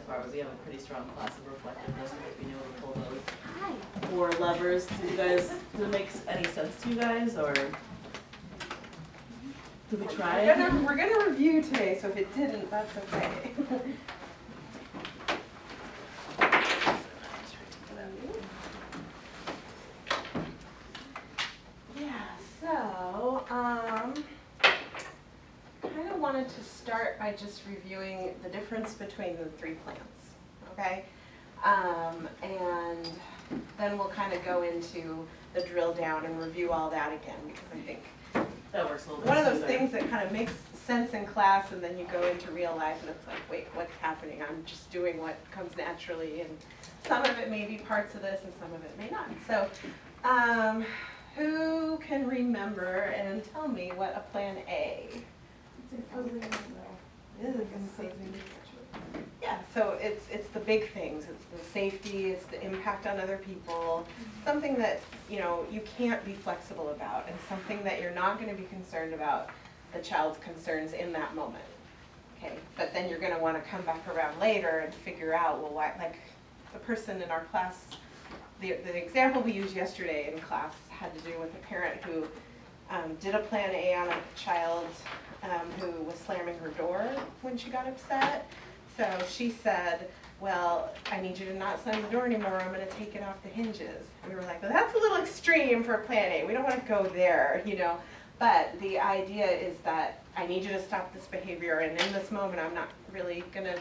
far was we have a pretty strong class of reflectiveness because we knew to pull those 4 levers. Do you guys, does it make any sense to you guys, or do we try it? We're gonna review today, so if it didn't, that's okay. Kind of wanted to start by just reviewing the difference between the 3 plans, okay? And then we'll kind of go into the drill down and review all that again, because I think that works a little bit. One of those things that kind of makes sense in class, and then you go into real life and it's like, wait, what's happening? I'm just doing what comes naturally, and some of it may be parts of this and some of it may not. So who can remember and tell me what a plan A is? Yeah, so it's the big things. It's the safety, it's the impact on other people, something that, you know, you can't be flexible about, and something that you're not going to be concerned about the child's concerns in that moment. Okay, but then you're going to want to come back around later and figure out, well, why, like the person in our class, the example we used yesterday in class had to do with a parent who did a plan A on a child who was slamming her door when she got upset. So she said, well, I need you to not slam the door anymore, I'm going to take it off the hinges. And we were like, well, that's a little extreme for plan A. We don't want to go there, you know. But the idea is that I need you to stop this behavior, and in this moment I'm not really going to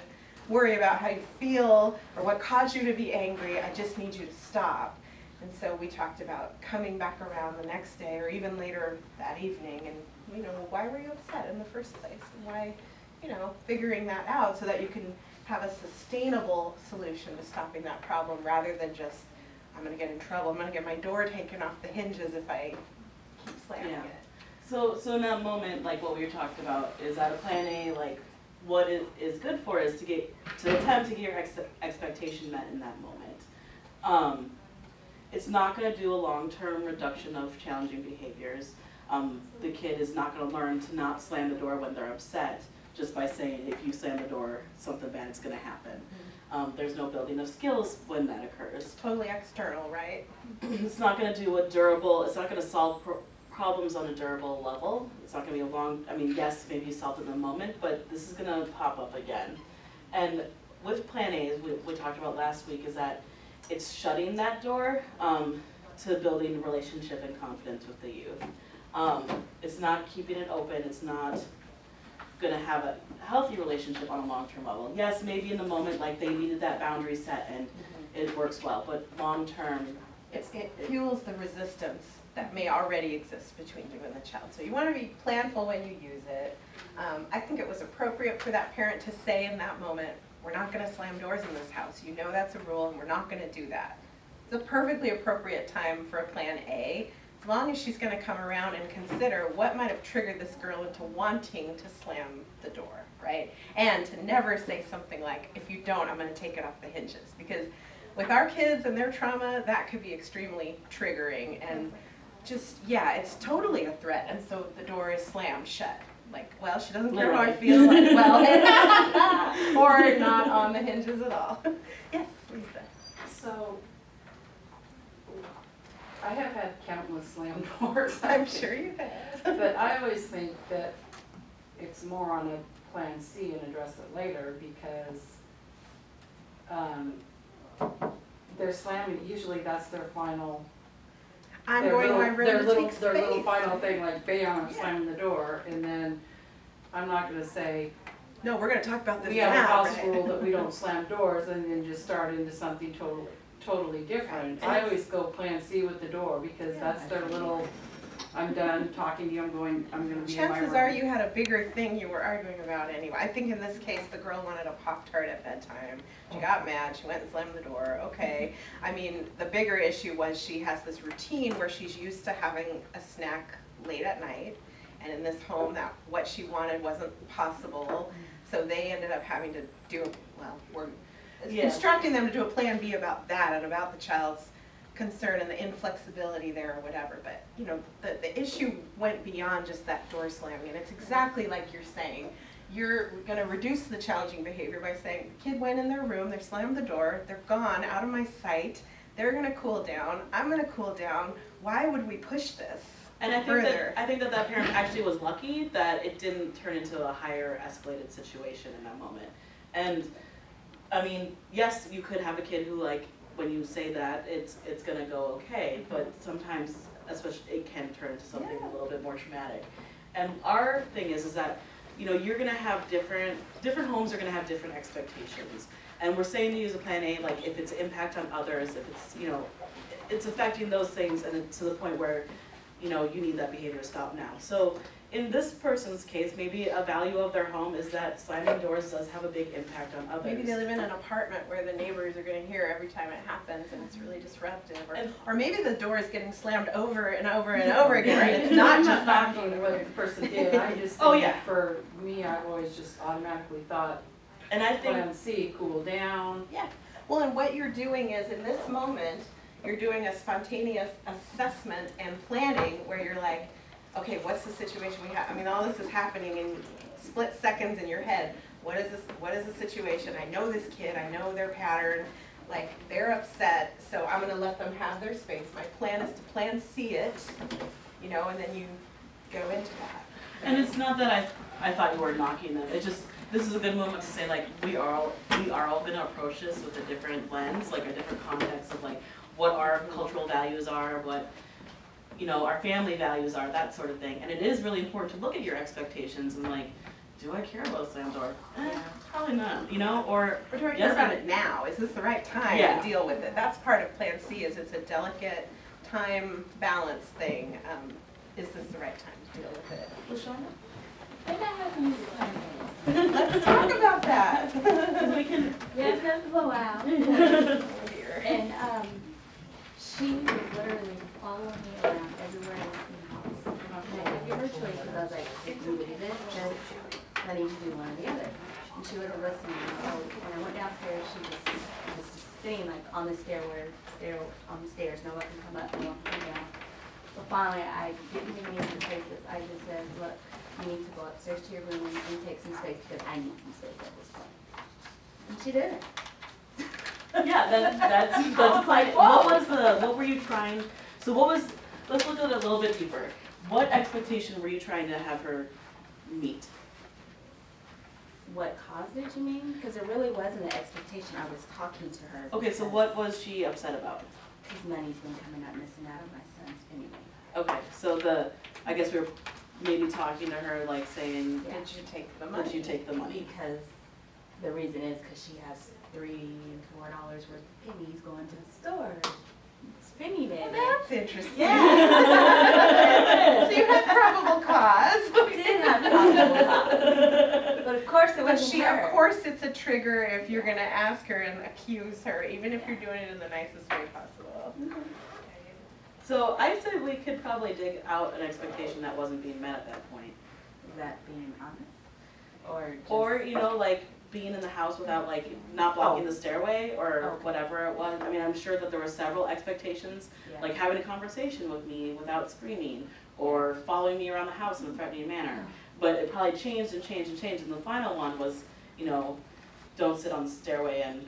worry about how you feel or what caused you to be angry. I just need you to stop. And so we talked about coming back around the next day or even later that evening and, you know, why were you upset in the first place? And why, you know, figuring that out so that you can have a sustainable solution to stopping that problem rather than just, I'm going to get in trouble, I'm going to get my door taken off the hinges if I keep slamming it. So in that moment, like what we were talking about, is that a plan A, like what it is good for is to attempt to get your expectation met in that moment. It's not going to do a long-term reduction of challenging behaviors. The kid is not going to learn to not slam the door when they're upset just by saying, if you slam the door, something bad is going to happen. There's no building of skills when that occurs. It's totally external, right? It's not going to do a durable, it's not going to solve problems on a durable level. It's not going to be a long, I mean, yes, maybe you solved it in a moment, but this is going to pop up again. And with Plan A, as we talked about last week, is that it's shutting that door to building relationship and confidence with the youth. It's not keeping it open. It's not going to have a healthy relationship on a long-term level. Yes, maybe in the moment, like they needed that boundary set and it works well, but long-term, it fuels the resistance that may already exist between you and the child. So you want to be planful when you use it. I think it was appropriate for that parent to say in that moment, we're not going to slam doors in this house. You know that's a rule and we're not going to do that. It's a perfectly appropriate time for a plan A, as long as she's going to come around and consider what might have triggered this girl into wanting to slam the door, right? And to never say something like, if you don't, I'm going to take it off the hinges. Because with our kids and their trauma, that could be extremely triggering and just, yeah, it's totally a threat. And so the door is slammed shut. Like, well, she doesn't care how I feel, like, well, or not on the hinges at all. Yes, Lisa. So, I have had countless slam doors. I'm sure you have. But I always think that it's more on a plan C and address it later because they're slamming, usually that's their final. I'm going to my room to take space. Their little final thing, like, bam, I'm slamming the door, and then I'm not going to say, no, we're going to talk about this we have a house right? rule that we don't slam doors, and then just start into something totally different. I always go plan C with the door, because that's their little, I'm done talking to you, I'm going to be in my room. Chances are you had a bigger thing you were arguing about anyway. I think in this case, the girl wanted a Pop-Tart at bedtime. She got mad, she went and slammed the door, okay. I mean, the bigger issue was she has this routine where she's used to having a snack late at night, and in this home, that what she wanted wasn't possible, so they ended up having to do, well, we're instructing them to do a plan B about that and about the child's concern and the inflexibility there or whatever, but you know, the issue went beyond just that door slamming, and it's exactly like you're saying. you're gonna reduce the challenging behavior by saying, the kid went in their room, they slammed the door, they're gone, out of my sight, they're gonna cool down, I'm gonna cool down, why would we push this And I think further? that parent actually was lucky that it didn't turn into a higher escalated situation in that moment. And I mean, yes, you could have a kid who, like, when you say that, it's gonna go okay, but sometimes, especially, it can turn into something a little bit more traumatic. And our thing is that, you know, you're gonna have different homes are gonna have different expectations. And we're saying to use a plan A, like, if it's impact on others, if it's, you know, it's affecting those things, and it's to the point where, you know, you need that behavior to stop now. So in this person's case, maybe a value of their home is that slamming doors does have a big impact on others. Maybe they live in an apartment where the neighbors are gonna hear every time it happens and it's really disruptive. Or maybe the door is getting slammed over and over and over again. Right. It's not just I'm not knocking. knocking what the person did, I just Oh, think yeah. for me, I've always just automatically thought, And I think, plan C, cool down. Yeah, well, and what you're doing is, in this moment, you're doing a spontaneous assessment and planning where you're like, okay, what's the situation we have? I mean, all this is happening in split seconds in your head. What is the situation? I know this kid, I know their pattern, like, they're upset, so I'm gonna let them have their space. My plan is to plan C it, you know, and then you go into that. and it's not that I thought you were knocking them, it's just, this is a good moment to say, like, we are all gonna approach this with a different lens, like a different context of, like, what our cultural values are, what, you know, our family values are, that sort of thing. And it is really important to look at your expectations and, like, do I care about a slam door? Probably not, you know, or Or do I care yes, about it now? Is this the right time Yeah. to deal with it? That's part of Plan C, is it's a delicate time balance thing. Is this the right time to deal with it? LaShawna? I think I have to use a plan. Let's talk about that. Because we can. Yeah, it's gonna blow out. Oh, dear. And she was literally following me around everywhere in the house. And I could give her choices. I was like, if you do this, then I need to do one or the other. And she wasn't listening. So when I went downstairs, she was just sitting like on the stairs. No one can come up, no one can come down. So finally, I didn't even use the choices. I just said, look, you need to go upstairs to your room and take some space because I need some space at this point. And she did it. Yeah, that's fine. What were you trying, so let's look at it a little bit deeper. What expectation were you trying to have her meet? What caused it, you mean? Because there really wasn't an expectation. I was talking to her. Okay, so what was she upset about? Because money's been coming up missing out of my son's spending money. Okay, so I guess we were maybe talking to her, like saying, Yeah. Did you take the money? did you take the money? Because the reason is because she has $3 and $4 worth of pennies going to the store. Spending it. Well, that's interesting. Yeah. So you had probable cause. Did have probable cause. But of course it But wasn't her. of course it's a trigger if you're gonna ask her and accuse her, even if you're doing it in the nicest way possible. So I'd say we could probably dig out an expectation that wasn't being met at that point. Is that being honest? Or just, Or, you know, like being in the house without like not blocking the stairway or Okay. whatever it was. I mean, I'm sure that there were several expectations, yeah. like having a conversation with me without screaming or following me around the house in a threatening manner. But it probably changed and changed and changed. And the final one was, you know, don't sit on the stairway and,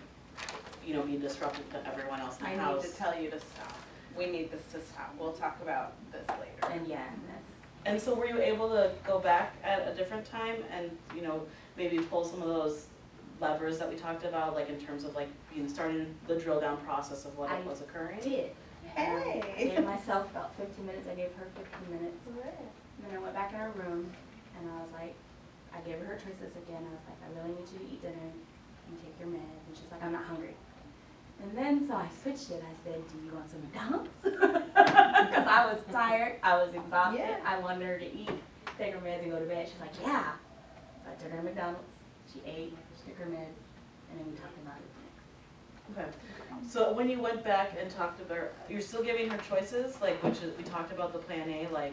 you know, be disruptive to everyone else in the I house. need to tell you to stop. We need this to stop. We'll talk about this later. And yeah, and that's, And so were you able to go back at a different time and, you know, maybe pull some of those levers that we talked about, like in terms of like, you know, starting the drill down process of what I was occurring? did. Hey. I gave myself about 15 minutes. I gave her 15 minutes. And then I went back in her room and I was like, I gave her choices again. I was like, I really need you to eat dinner and take your meds. And she's like, I'm not hungry. And then so I switched it. I said, do you want some McDonald's? Because I was tired. I was exhausted. Yeah. I wanted her to eat, take her meds and go to bed. She's like, yeah. So I took her to McDonald's. She ate, she took her meds, and then we talked about it next. Okay. So when you went back and talked to her, you're still giving her choices, like which is, we talked about the plan A, like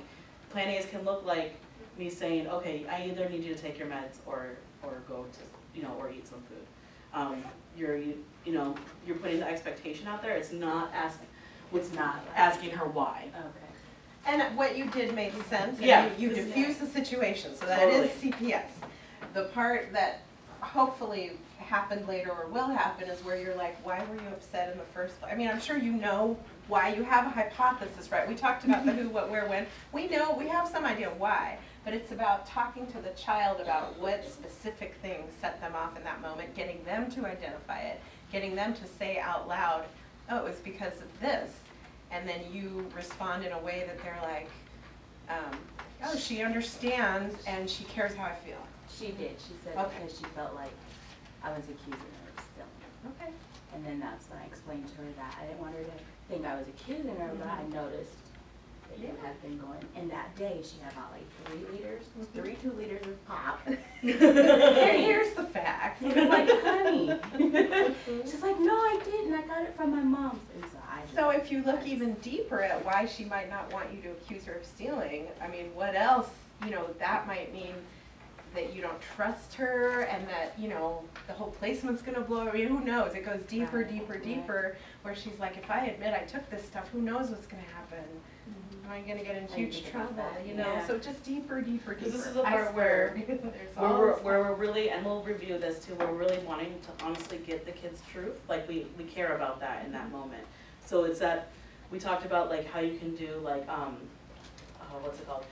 plan A's can look like me saying, okay, I either need you to take your meds or go to, you know, or eat some food. You know, you're putting the expectation out there. It's not asking her why. Okay. And what you did made sense. And Yeah. You diffuse the situation, so that Totally. is CPS. The part that hopefully happened later or will happen is where you're like, why were you upset in the first place? I mean, I'm sure you know why. You have a hypothesis, right? We talked about the who, what, where, when. We know, we have some idea why, but it's about talking to the child about what specific things set them off in that moment, getting them to identify it, getting them to say out loud, oh, it was because of this. And then you respond in a way that they're like, oh, she understands and she cares how I feel. She did. She said Okay. because she felt like I was accusing her of stealing. Okay. And then that's when I explained to her that I didn't want her to think I was accusing her, but I noticed that you had been going. And that day she had about like 3 liters, 2 liters of pop. Here's the facts. And I'm like, honey. She's like, no, I didn't. I got it from my mom's. And so I just, So if you look even deeper at why she might not want you to accuse her of stealing, I mean, what else, you know, that might mean that you don't trust her and that, you know, the whole placement's gonna blow. I mean, who knows? It goes deeper, Right, deeper, right. deeper, where she's like, if I admit I took this stuff, who knows what's gonna happen? Am I gonna get in I didn't huge think about trouble, that, you know? yeah. So just deeper, deeper, deeper. This is the I part swear. where There's all this where we're really, and we'll review this too, we're really wanting to honestly get the kids' truth, like we care about that in that moment. So it's that, we talked about like how you can do like, what's it called?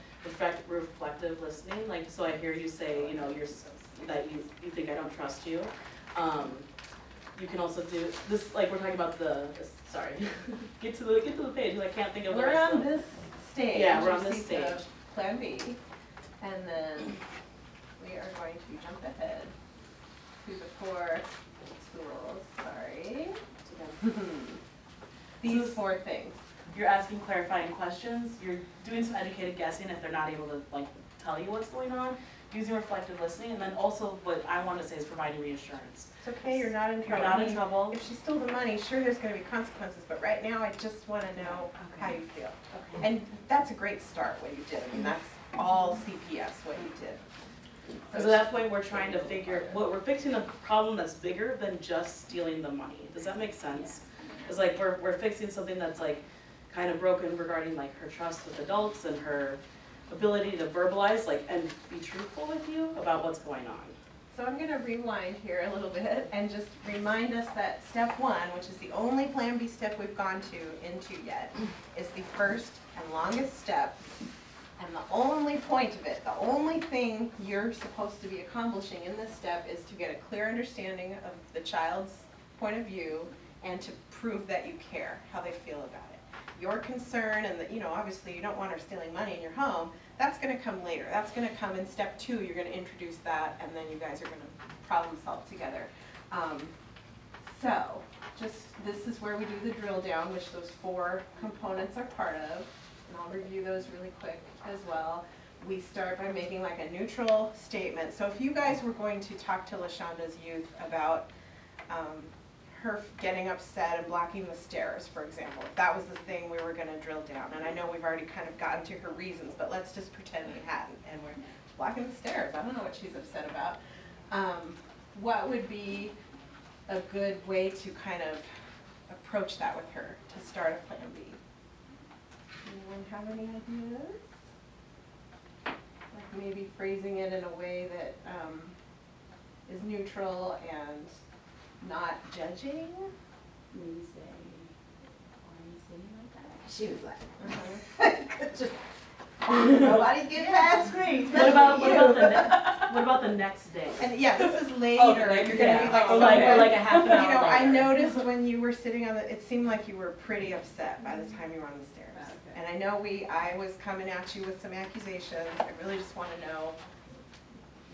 Reflective listening, like, so I hear you say, you know, that you think I don't trust you. You can also do this, like we're talking about sorry, get to the page, 'cause I can't think of the We're rest on of them. this stage. Yeah, we're you on this see stage. the Plan B, and then we are going to jump ahead to the 4 tools, sorry. These 4 things. You're asking clarifying questions, you're doing some educated guessing if they're not able to like tell you what's going on, using reflective listening, and then also what I want to say is providing reassurance. It's okay, you're not in You're trouble. not I in mean, trouble. If she stole the money, sure there's gonna be consequences, but right now I just wanna know how you feel. okay. And that's a great start, what you did. I mean, that's all CPS, what you did. So that's why we're trying to we're fixing a problem that's bigger than just stealing the money. Does that make sense? It's like we're fixing something that's like kind of broken regarding like her trust with adults and her ability to verbalize like and be truthful with you about what's going on. So I'm gonna rewind here a little bit and just remind us that step 1, which is the only Plan B step we've gone into yet, is the first and longest step. And the only point of it, the only thing you're supposed to be accomplishing in this step is to get a clear understanding of the child's point of view and to prove that you care, how they feel about it. Your concern and you know, obviously you don't want her stealing money in your home, that's gonna come later. That's gonna come in step 2, you're gonna introduce that and then you guys are gonna problem solve together. So, this is where we do the drill down, which those 4 components are part of. And I'll review those really quick as well. We start by making like a neutral statement. So if you guys were going to talk to LaShonda's youth about her getting upset and blocking the stairs, for example, if that was the thing we were gonna drill down, and I know we've already kind of gotten to her reasons, but let's just pretend we hadn't, and we're blocking the stairs, I don't know what she's upset about. What would be a good way to kind of approach that with her to start a Plan B? Anyone have any ideas? Like maybe phrasing it in a way that is neutral and not judging? Maybe say, why are you sitting like that? She was like, Just, nobody's getting past me. What about the next day? And yeah, this is later. Oh, It's later, gonna be yeah. like Or like someone- a half an hour You know, I later. noticed when you were sitting on it seemed like you were pretty upset by the time you were on the stairs. Okay. And I know I was coming at you with some accusations. I really just want to know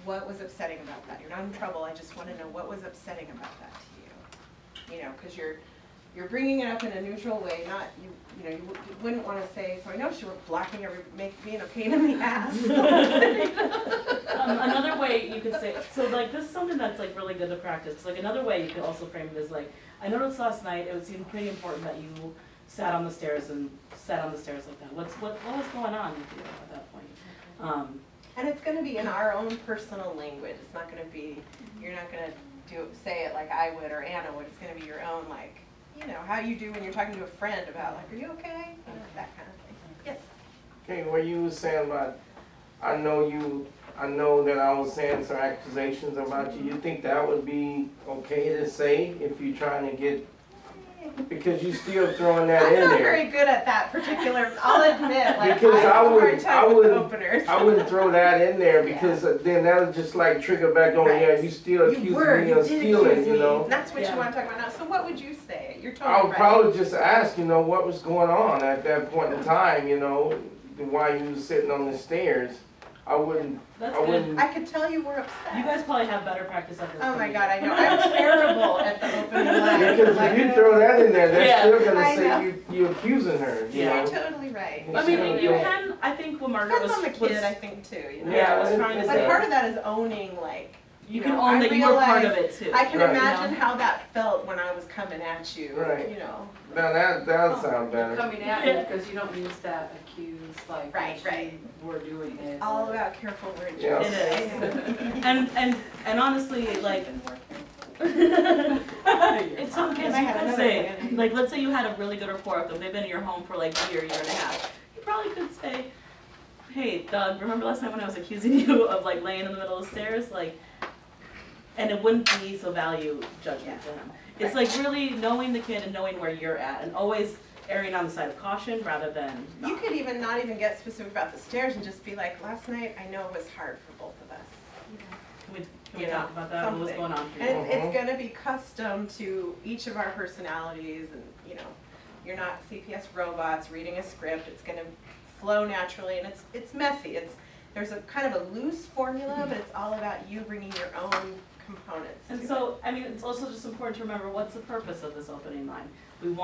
what was upsetting about that. You're not in trouble. I just want to know what was upsetting about that to you. You know, because you're bringing it up in a neutral way, not you know, you wouldn't want to say, so I know she was blocking being a pain in the ass. Another way you could say, so like this is something that's like really good to practice. Like another way you could also frame it is like, I noticed last night it would seem pretty important that you sat on the stairs like that. What was going on with you at that point? And it's going to be in our own personal language. It's not going to be, you're not going to say it like I would or Anna would. It's going to be your own, like, you know, how you do when you're talking to a friend about, like, are you okay? You know, that kind of thing. Yes. Okay, what you was saying about, I know you I know that I was saying some accusations about you. You think that would be okay to say if you're trying to get, because you still throwing that I'm in not there. very good at that particular, I'll admit, like, Because I have a hard I time with wouldn't- openers. I wouldn't throw that in there because then that would just like trigger back on, Right. yeah, you still accusing me of stealing, you know? That's what you Yeah. want to talk about now. So what would you say? You're I totally would right. probably just ask, you know, what was going on at that point in time, you know, why you was sitting on the stairs. I wouldn't, That's I good. wouldn't. I could tell you were upset. You guys probably have better practice at this Oh than my me. God, I know. I'm terrible at the opening line. Because if you throw that in there, they're Yeah. still gonna I say know. you accusing her, you Yeah. You're know? totally right. I mean, Yeah. you can, I think what Margaret Depends was, on the kid, I think, too, you know? Yeah, I was trying to But say. part of that is owning, like, you you can know, own I that you were part of realize- it too. I can Right. imagine You know? how that felt when I was coming at you, Right. you know? Now that sound better. Coming at you because you don't use that accuse like Right, that right. you were doing it. All about careful words. Yeah. It is. And honestly, like, it's some kids And I you had could another say, one. like, let's say you had a really good rapport with them, they've been in your home for like a year, year and a half. You probably could say, hey, Doug, remember last night when I was accusing you of like laying in the middle of the stairs? Like, and it wouldn't be so value judgment to him. It's like really knowing the kid and knowing where you're at and always erring on the side of caution rather than You not. could even not even get specific about the stairs and just be like, last night, I know it was hard for both of us. Can we You know, talk about that? What was something. going on for you? And it's gonna be custom to each of our personalities and, you know, you're not CPS robots reading a script, it's gonna flow naturally and it's messy. There's a kind of a loose formula, but it's all about you bringing your own components to And it. so, I mean, it's also just important to remember what's the purpose of this opening line. We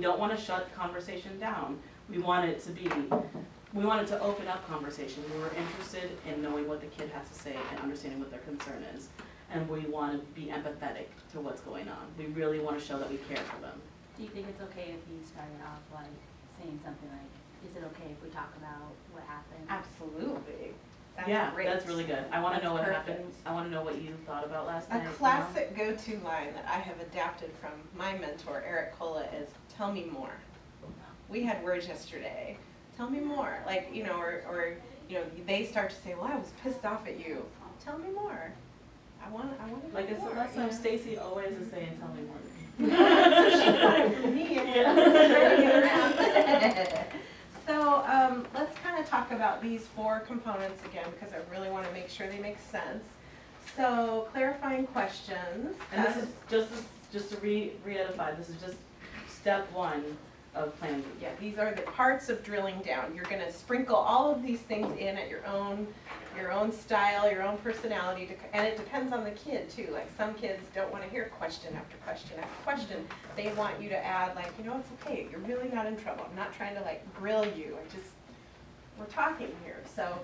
don't want to shut conversation down. We want it to open up conversation. We were interested in knowing what the kid has to say and understanding what their concern is. And we want to be empathetic to what's going on. We really want to show that we care for them. Do you think it's okay if you started off like saying something like, is it okay if we talk about what happened? Absolutely. That's Yeah, great. that's really good. I want to That's know what perfect. happened. I want to know what you thought about last A night. classic go-to line that I have adapted from my mentor, Eric Kola, is, tell me more. We had words yesterday. Tell me more. Like, you know, or you know, they start to say, well, I was pissed off at you. Tell me more. I want to know Like I more. said last time, you know? Stacy always is saying, tell me more. So she got it from me and Yeah. trying to get around. So let's kind of talk about these 4 components again because I really want to make sure they make sense. So clarifying questions. And this is just to re-edify, this is just step 1 of Plan B. Yeah, these are the parts of drilling down. You're going to sprinkle all of these things in at your own style, your own personality, and it depends on the kid too. Like some kids don't want to hear question after question after question. They want you to add like, you know, it's okay. You're really not in trouble. I'm not trying to like grill you. We're talking here. So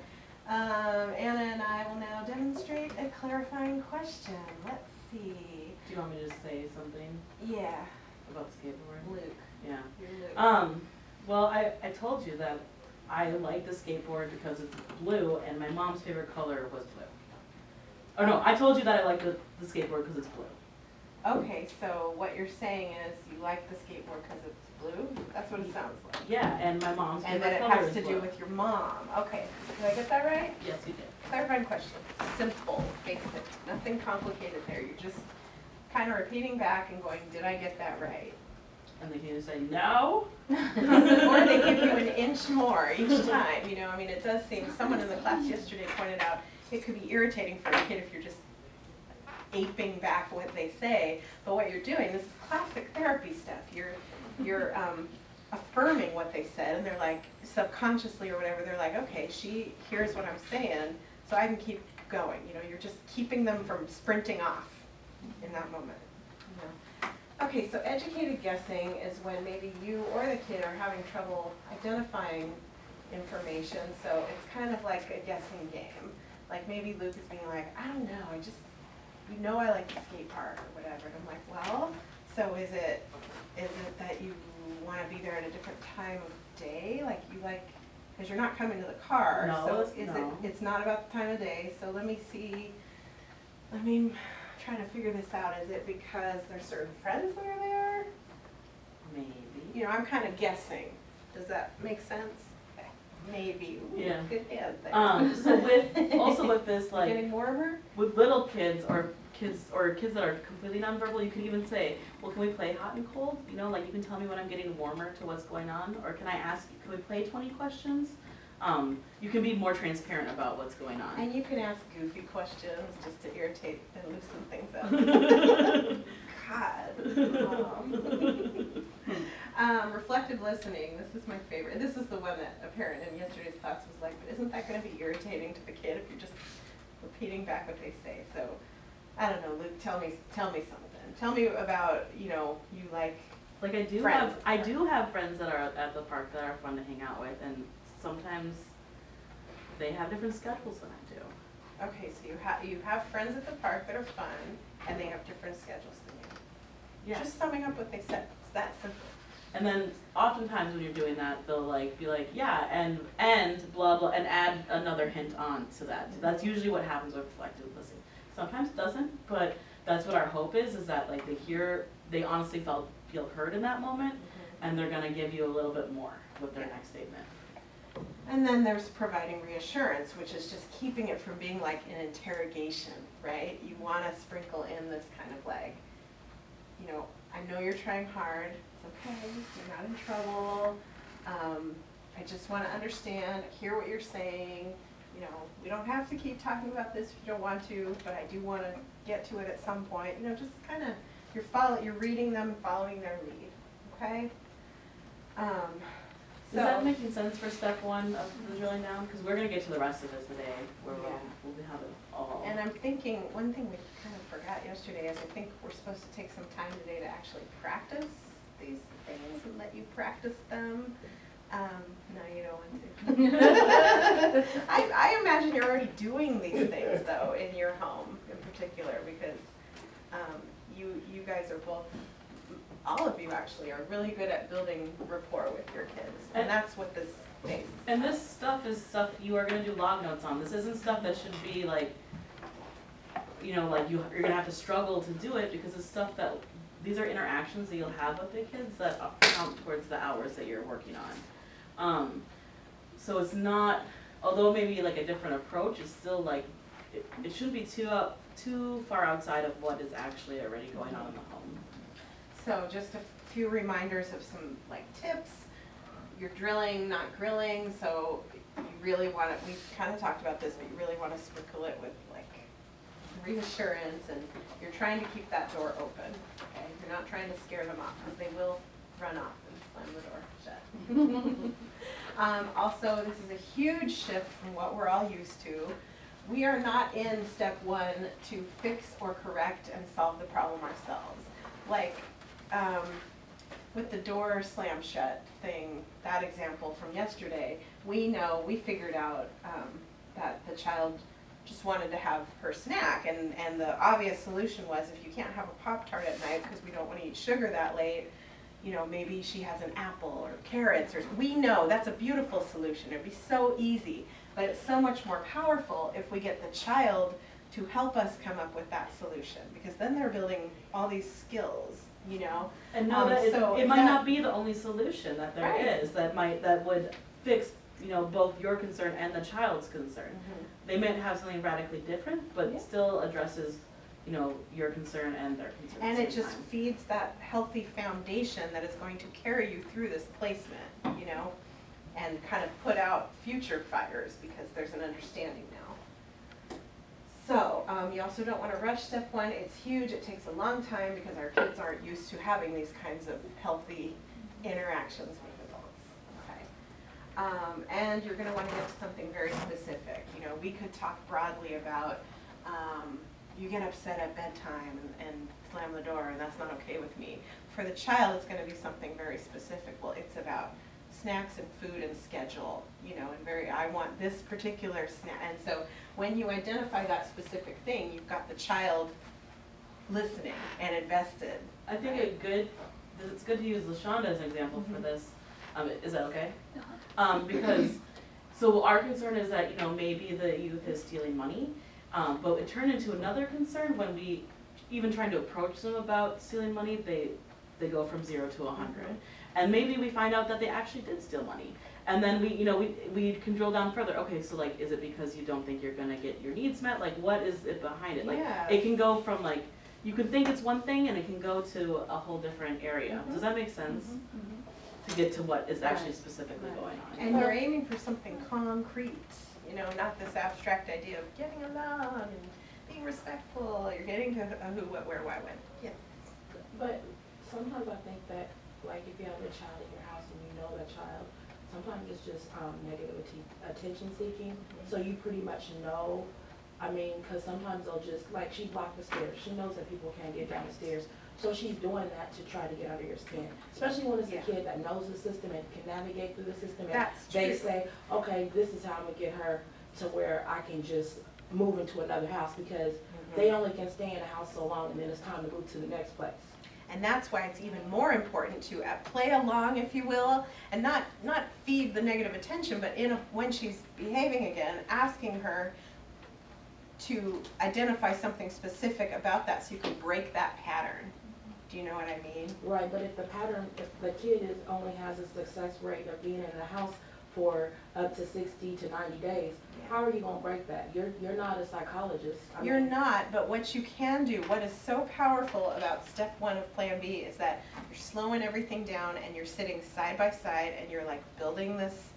Anna and I will now demonstrate a clarifying question. Let's see. Do you want me to just say something Yeah, about skateboarding? Luke. Yeah. You're Luke. Well, I told you that I like the skateboard because it's blue and my mom's favorite color was blue. Oh no, I told you that I like the skateboard because it's blue. Okay, so what you're saying is you like the skateboard because it's blue? That's what it sounds like. Yeah, and my mom's And favorite that it color has is to blue. do with your mom. Okay, did I get that right? Yes, you did. Clarifying question. Simple, basic, nothing complicated there. You're just kind of repeating back and going, did I get that right? And they can either say no. Or they give you an inch more each time, you know, I mean, it does seem, someone in the class yesterday pointed out, it could be irritating for a kid if you're just aping back what they say, but what you're doing, this is classic therapy stuff, you're affirming what they said, and they're like, subconsciously or whatever, they're like, okay, she hears what I'm saying, so I can keep going, you know, you're just keeping them from sprinting off in that moment. You know? Okay, so educated guessing is when maybe you or the kid are having trouble identifying information, so it's kind of like a guessing game. Like maybe Luke is being like, I don't know, you know I like the skate park or whatever, and I'm like, well, so is it that you want to be there at a different time of day, like you like, because you're not coming to the car, No, so no. it's not about the time of day, so let me trying to figure this out. Is it because there's certain friends that are there? Maybe. You know, I'm kind of guessing. Does that make sense? Okay. Maybe. Ooh, Yeah. good hand there. So with this, like, Getting warmer? with little kids or kids that are completely nonverbal, you can even say, well, can we play hot and cold? You know, like you can tell me when I'm getting warmer to what's going on, or can we play 20 questions? You can be more transparent about what's going on. And you can ask goofy questions just to irritate and loosen things up. God. Reflective listening, this is my favorite. This is the one that a parent in yesterday's class was like, but isn't that going to be irritating to the kid if you're just repeating back what they say? So, I don't know, Luke, tell me something. Tell me about, you like I do friends. have friends that are at the park that are fun to hang out with, and sometimes they have different schedules than I do. Okay, so you have friends at the park that are fun, and they have different schedules than you. Yeah. Just summing up what they said. It's that simple. And then oftentimes when you're doing that, they'll be like, yeah, and blah blah, and add another hint on to that. So that's usually what happens with reflective listening. Sometimes it doesn't, but that's what our hope is that like they honestly feel heard in that moment, and they're gonna give you a little bit more with their next statement. And then there's providing reassurance, which is just keeping it from being like an interrogation, right? You want to sprinkle in this kind of like, I know you're trying hard. It's okay. You're not in trouble. I just want to understand, hear what you're saying. We don't have to keep talking about this if you don't want to, but I do want to get to it at some point. Just kind of, you're reading them, following their lead, okay? Is that making sense for step one of the drilling down? Because we're going to get to the rest of it today, where we'll have it all. And I'm thinking, one thing we kind of forgot yesterday is I think we're supposed to take some time today to actually practice these things and let you practice them. No, you don't want to. I imagine you're already doing these things, though, in your home in particular, because you guys are both, all of you actually, are really good at building rapport with your kids. And that's what this phase is. And this stuff is stuff you are going to do log notes on. This isn't stuff that should be like, you're going to have to struggle to do it, because it's stuff that, these are interactions that you'll have with the kids that count towards the hours that you're working on. So it's not, although maybe like a different approach, it's still like, it shouldn't be too far outside of what is actually already going on in the home. So just a few reminders of some like tips. You're drilling, not grilling, so you really want to, we kind of talked about this, but you really want to sprinkle it with like reassurance, and you're trying to keep that door open, okay? You're not trying to scare them off, because they will run off and slam the door shut. Also, this is a huge shift from what we're all used to. We are not in step one to fix or correct and solve the problem ourselves. Like, with the door slam shut thing, that example from yesterday, we figured out that the child just wanted to have her snack, and the obvious solution was, if you can't have a Pop-Tart at night because we don't want to eat sugar that late, maybe she has an apple or carrots, or we know that's a beautiful solution. It'd be so easy, but it's so much more powerful if we get the child to help us come up with that solution, because then they're building all these skills, And know that it might not be the only solution that there is that would fix, both your concern and the child's concern. Mm-hmm. They might have something radically different, but still addresses, your concern and their concern. And it just feeds that healthy foundation that is going to carry you through this placement, and kind of put out future fires, because there's an understanding now. So, you also don't want to rush step one. It's huge. It takes a long time, because our kids aren't used to having these kinds of healthy interactions with adults. Okay. And you're going to want to get to something very specific. We could talk broadly about, you get upset at bedtime and slam the door, and that's not okay with me. For the child, it's going to be something very specific. Well, it's about snacks and food and schedule, and I want this particular snack. And so when you identify that specific thing, you've got the child listening and invested. I think it's good to use LaShonda as an example for this. Is that okay? Because, so our concern is that, maybe the youth is stealing money, but it turned into another concern when we, even trying to approach them about stealing money, they go from 0 to 100. And maybe we find out that they actually did steal money. And then we can drill down further. Okay, so like, is it because you don't think you're gonna get your needs met? Like, what is it behind it? Like, Yeah. it can go from like, you can think it's one thing and it can go to a whole different area. Does that make sense? To get to what is actually specifically going on. And you're aiming for something concrete, you know, not this abstract idea of getting along and being respectful. You're getting to a who, what, where, why, when. Yes. But sometimes I think that, like, if you have a child in your house and you know that child, sometimes it's just negative attention seeking. So you pretty much know, I mean, because sometimes they'll just, like, she blocked the stairs. She knows that people can't get down the stairs. So she's doing that to try to get under your skin, especially when it's a kid that knows the system and can navigate through the system. And they say, okay, this is how I'm gonna get her to where I can just move into another house, because they only can stay in a house so long, and then it's time to move to the next place. And that's why it's even more important to play along, if you will, and not feed the negative attention, but when she's behaving again, asking her to identify something specific about that so you can break that pattern. Do you know what I mean? Right, but if the kid only has a success rate of being in the house for up to 60 to 90 days, how are you gonna break that? You're not a psychologist. You're not, but what you can do, what is so powerful about step 1 of Plan B is that you're slowing everything down and you're sitting side by side and you're like building this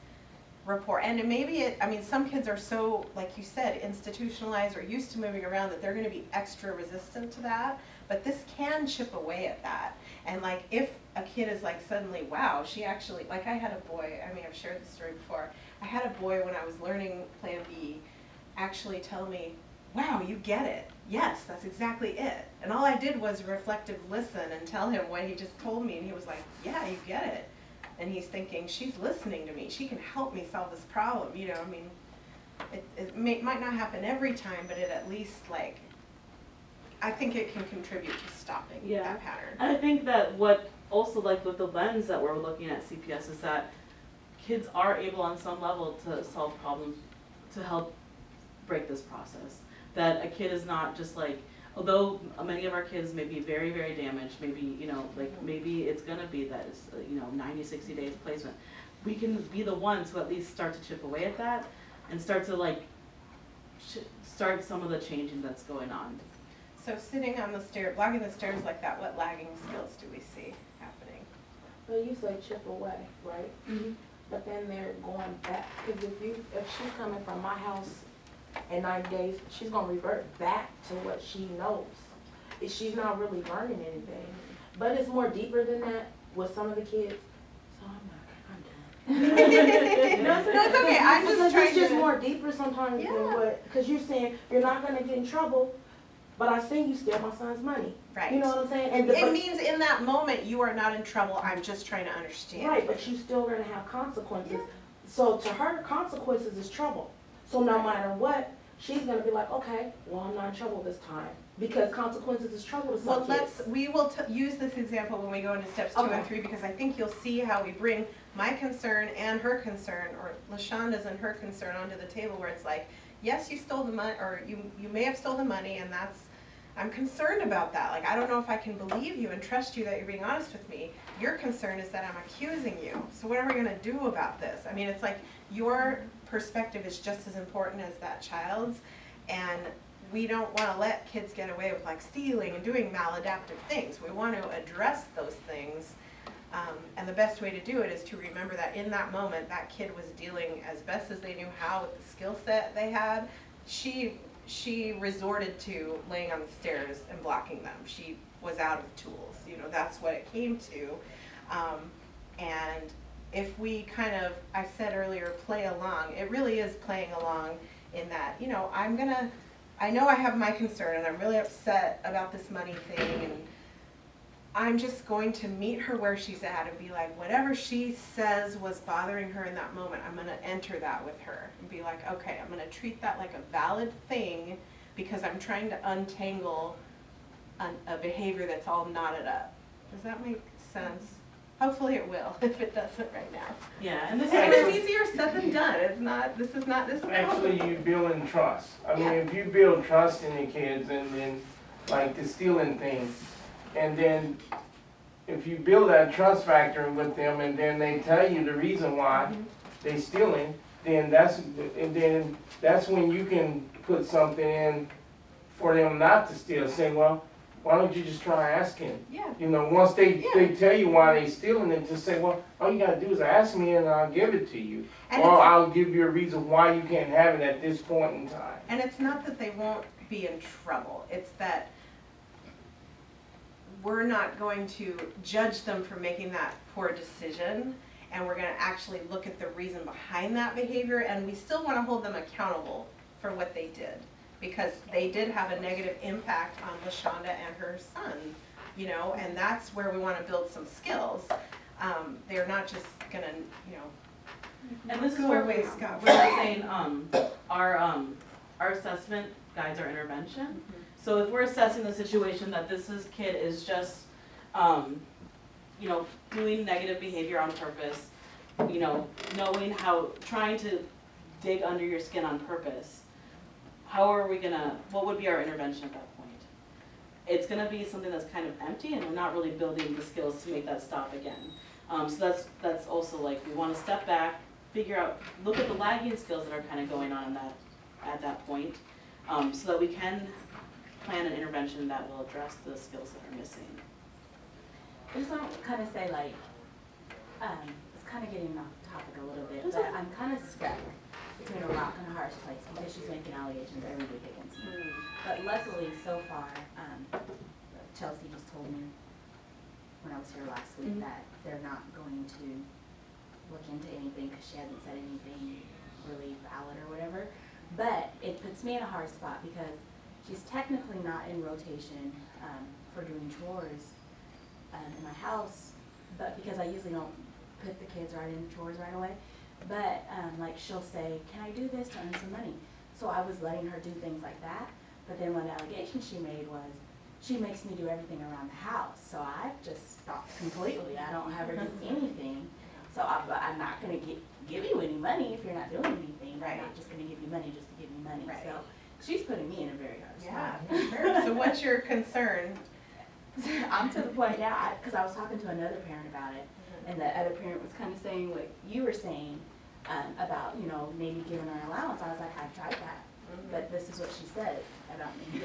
rapport. And I mean, some kids are so, like you said, institutionalized or used to moving around that they're gonna be extra resistant to that. But this can chip away at that. And like, if a kid is like suddenly, wow, she actually, like I had a boy, I mean, I've shared this story before. I had a boy when I was learning Plan B actually tell me, wow, you get it. Yes, that's exactly it. And all I did was reflective listen and tell him what he just told me. And he was like, yeah, you get it. And he's thinking, she's listening to me. She can help me solve this problem. You know, I mean, it might not happen every time, but it at least like, I think it can contribute to stopping that pattern. And I think that what also, like with the lens that we're looking at CPS, is that kids are able on some level to solve problems to help break this process. That a kid is not just like, although many of our kids may be very, very damaged, maybe, you know, like maybe it's gonna be that it's, 90, 60 days placement. We can be the ones who at least start to chip away at that and start to like, start some of the changing that's going on. So sitting on the stairs, blocking the stairs like that, what lagging skills do we see happening? Well, you say chip away, right? But then they're going back, because if she's coming from my house in 90 days, she's gonna revert back to what she knows. She's not really learning anything. But it's more deeper than that with some of the kids. So I'm done. No, it's okay. I'm just trying it's just more deeper sometimes than what, because you're saying you're not gonna get in trouble, but I see you steal my son's money. Right. You know what I'm saying? And it means in that moment you are not in trouble. I'm just trying to understand. Right, but you still gonna have consequences. Yeah. So to her, consequences is trouble. So no matter what, she's gonna be like, okay, well, I'm not in trouble this time. Because consequences is trouble to some kids. We will use this example when we go into steps 2 and 3, because I think you'll see how we bring my concern and her concern, or LaShonda's and her concern onto the table, where it's like, yes, you stole the money, or you may have stolen the money, and I'm concerned about that. Like, I don't know if I can believe you and trust you that you're being honest with me. Your concern is that I'm accusing you. So what are we gonna do about this? I mean, it's like your perspective is just as important as that child's, and we don't wanna let kids get away with like stealing and doing maladaptive things. We want to address those things, and the best way to do it is to remember that in that moment, that kid was dealing as best as they knew how with the skill set they had. She resorted to laying on the stairs and blocking them. She was out of tools. You know, that's what it came to. And if we kind of, I said earlier, play along, it really is playing along in that, you know, I know I have my concern and I'm really upset about this money thing, and I'm just going to meet her where she's at and be like, whatever she says was bothering her in that moment, I'm going to enter that with her and be like, okay, I'm going to treat that like a valid thing because I'm trying to untangle a behavior that's all knotted up. Does that make sense? Hopefully it will, if it doesn't right now. Yeah, and this is easier said than done. This is not. Actually, you building trust. I mean, if you build trust in the kids, and then like the stealing thing, and then if you build that trust factor with them, and then they tell you the reason why, they stealing, then that's when you can put something in for them not to steal. Say, well, why don't you just try asking? Yeah. You know, once they tell you why they stealing it, just say, well, all you gotta do is ask me and I'll give it to you. And Or it's- I'll give you a reason why you can't have it at this point in time. And it's not that they won't be in trouble, it's that we're not going to judge them for making that poor decision, and we're gonna actually look at the reason behind that behavior, and we still wanna hold them accountable for what they did. Because they did have a negative impact on LaShonda and her son, you know, and that's where we wanna build some skills. They're not just gonna, you know, And this is go where away, we're Scott. saying, our assessment guides our intervention. So if we're assessing the situation that kid is just, you know, doing negative behavior on purpose, you know, trying to dig under your skin on purpose, what would be our intervention at that point? It's gonna be something that's kind of empty, and we're not really building the skills to make that stop again. So that's also like, we wanna step back, look at the lagging skills that are kind of going on at that point, so that we can plan an intervention that will address the skills that are missing. I just want to kind of say, like, it's kind of getting off topic a little bit, but I'm kind of stuck between a rock and a hard place because she's making allegations every week against me. But luckily, so far, Chelsea just told me when I was here last week that they're not going to look into anything because she hasn't said anything really valid or whatever. But it puts me in a hard spot because she's technically not in rotation for doing chores in my house, but because I usually don't put the kids right into chores right away. But like she'll say, can I do this to earn some money? So I was letting her do things like that. But then one allegation she made was, she makes me do everything around the house. So I've just stopped completely. I don't have her do anything. So I'm not going to give you any money if you're not doing anything. Right. I'm not just going to give you money just to give you money. Right. So she's putting me in a very hard spot. Yeah. So what's your concern? I'm to the point now, because I was talking to another parent about it, and the other parent was kind of saying what you were saying about, you know, maybe giving her an allowance. I was like, I've tried that, but this is what she said about me.